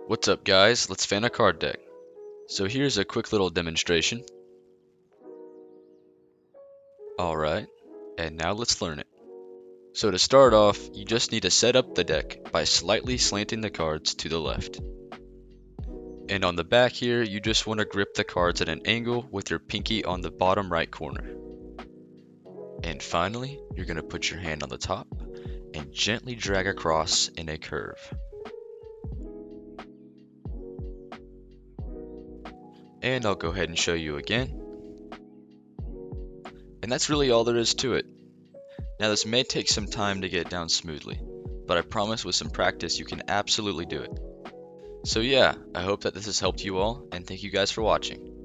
What's up guys, let's fan a card deck. So here's a quick little demonstration. Alright, and now let's learn it. So to start off, you just need to set up the deck by slightly slanting the cards to the left. And on the back here, you just want to grip the cards at an angle with your pinky on the bottom right corner. And finally, you're going to put your hand on the top and gently drag across in a curve. And I'll go ahead and show you again. And that's really all there is to it. Now this may take some time to get down smoothly, but I promise with some practice you can absolutely do it. So yeah, I hope that this has helped you all, and thank you guys for watching.